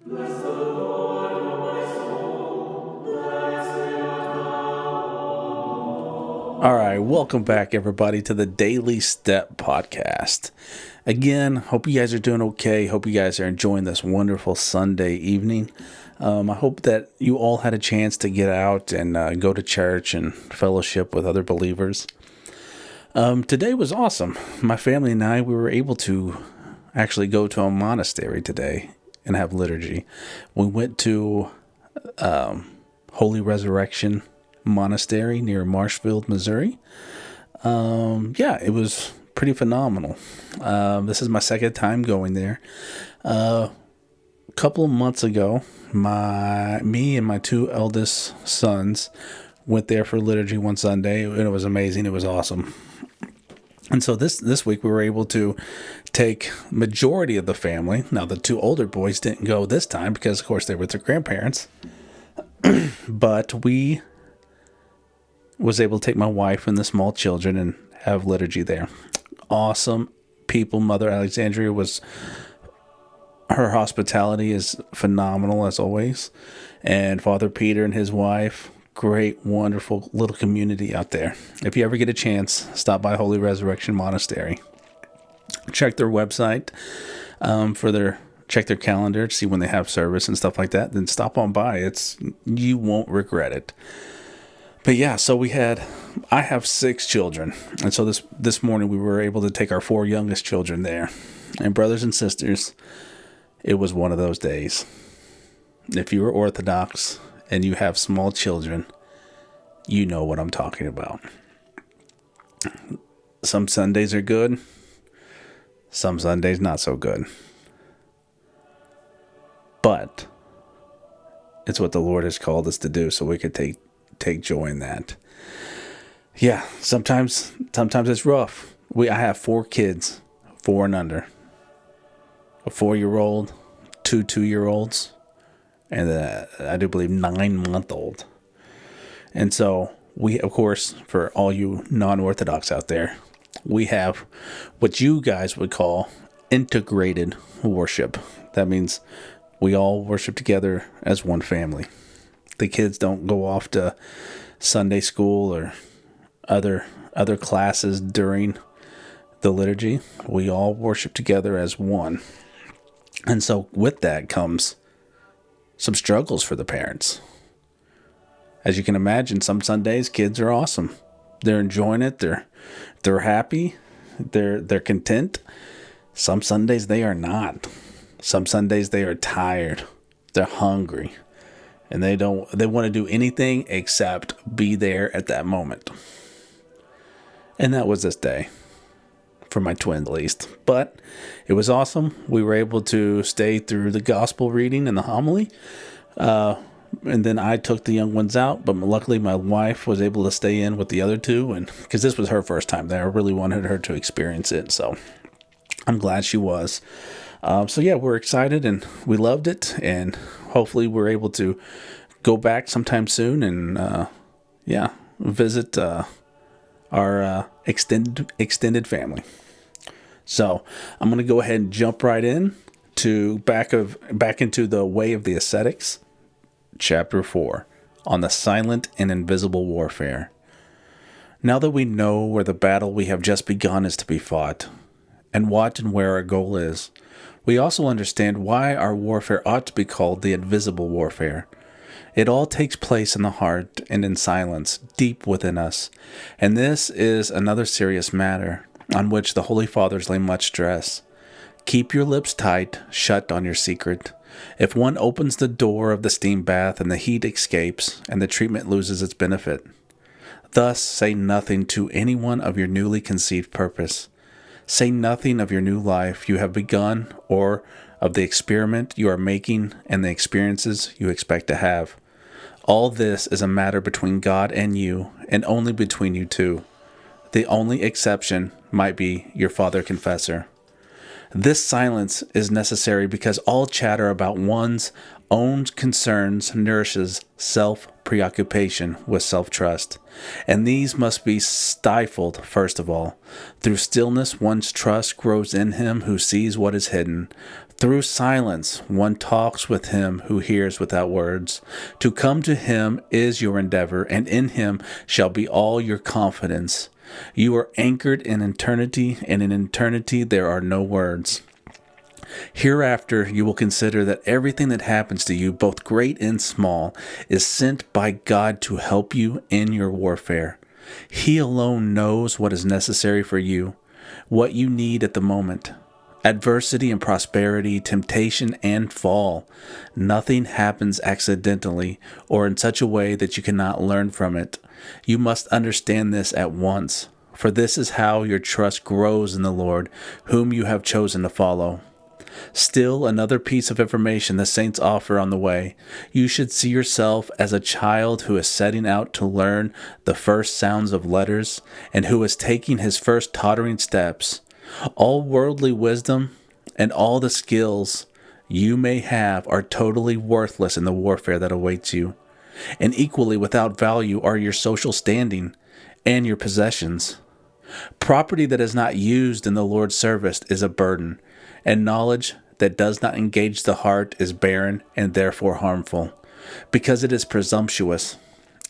Bless the Lord, O my soul. Bless All right, welcome back, everybody, to the Daily Step Podcast. Again, hope you guys are doing okay. Hope you guys are enjoying this wonderful Sunday evening. I hope that you all had a chance to get out and go to church and fellowship with other believers. Today was awesome. My family and I, we were able to actually go to a monastery today and have liturgy. We went to Holy Resurrection Monastery near Marshfield, Missouri. It was pretty phenomenal. This is my second time going there. A couple of months ago, me and my two eldest sons went there for liturgy one Sunday, and it was amazing. It was awesome. And so this week we were able to take majority of the family. Now the two older boys didn't go this time because, of course, they were with their grandparents. But we was able to take my wife and the small children and have liturgy there. Awesome people. Mother Alexandria her hospitality is phenomenal as always. And Father Peter and his wife, great, wonderful little community out there. If you ever get a chance, stop by Holy Resurrection Monastery. Check their website check their calendar to see when they have service and stuff like that. Then stop on by. You won't regret it. But yeah, so I have 6 children. And so this morning we were able to take our 4 youngest children there. And brothers and sisters, it was one of those days. If you are Orthodox and you have small children, you know what I'm talking about. Some Sundays are good. Some Sundays not so good. But it's what the Lord has called us to do, so we could take joy in that. Yeah, sometimes it's rough. I have 4 kids, 4 and under. A 4-year-old, 2 2-year-olds, and I do believe 9-month-old. And so we, of course, for all you non-Orthodox out there, we have what you guys would call integrated worship. That means we all worship together as one family. The kids don't go off to Sunday school or other classes during the liturgy. We all worship together as one. And so with that comes some struggles for the parents. As you can imagine, some Sundays kids are awesome. They're enjoying it. They're happy. They're content. Some Sundays they are not. Some Sundays they are tired. They're hungry. And they want to do anything except be there at that moment. And that was this day. For my twins, at least. But it was awesome. We were able to stay through the gospel reading and the homily. And then I took the young ones out. But luckily, my wife was able to stay in with the other 2. And because this was her first time there, I really wanted her to experience it. So I'm glad she was. We're excited and we loved it. And hopefully we're able to go back sometime soon and, visit our extended family. So I'm going to go ahead and jump right in to back into the Way of the Ascetics, Chapter 4, on the silent and invisible warfare. Now that we know where the battle we have just begun is to be fought, and what and where our goal is, we also understand why our warfare ought to be called the invisible warfare. It all takes place in the heart and in silence, deep within us. And this is another serious matter on which the Holy Fathers lay much stress. Keep your lips tight, shut on your secret. If one opens the door of the steam bath and the heat escapes and the treatment loses its benefit. Thus say nothing to anyone of your newly conceived purpose. Say nothing of your new life you have begun or of the experiment you are making and the experiences you expect to have. All this is a matter between God and you, and only between you two. The only exception might be your father confessor. This silence is necessary because all chatter about one's own concerns nourishes self-preoccupation with self-trust. And these must be stifled, first of all. Through stillness, one's trust grows in him who sees what is hidden. Through silence, one talks with him who hears without words. To come to him is your endeavor, and in him shall be all your confidence. You are anchored in eternity, and in eternity there are no words. Hereafter you will consider that everything that happens to you, both great and small, is sent by God to help you in your warfare. He alone knows what is necessary for you, what you need at the moment. Adversity and prosperity, temptation and fall. Nothing happens accidentally or in such a way that you cannot learn from it. You must understand this at once, for this is how your trust grows in the Lord, whom you have chosen to follow. Still another piece of information the saints offer on the way. You should see yourself as a child who is setting out to learn the first sounds of letters and who is taking his first tottering steps. All worldly wisdom and all the skills you may have are totally worthless in the warfare that awaits you. And equally without value are your social standing and your possessions. Property that is not used in the Lord's service is a burden, and knowledge that does not engage the heart is barren and therefore harmful, because it is presumptuous.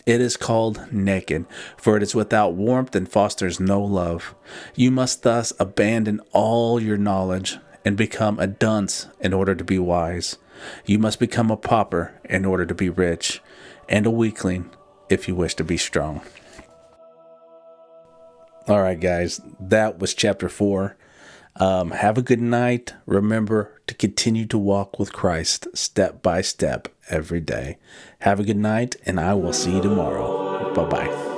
It is called naked, for it is without warmth and fosters no love. You must thus abandon all your knowledge and become a dunce in order to be wise. You must become a pauper in order to be rich, and a weakling if you wish to be strong. All right, guys, that was chapter 4. Have a good night. Remember to continue to walk with Christ step by step every day. Have a good night, and I will see you tomorrow. Bye-bye.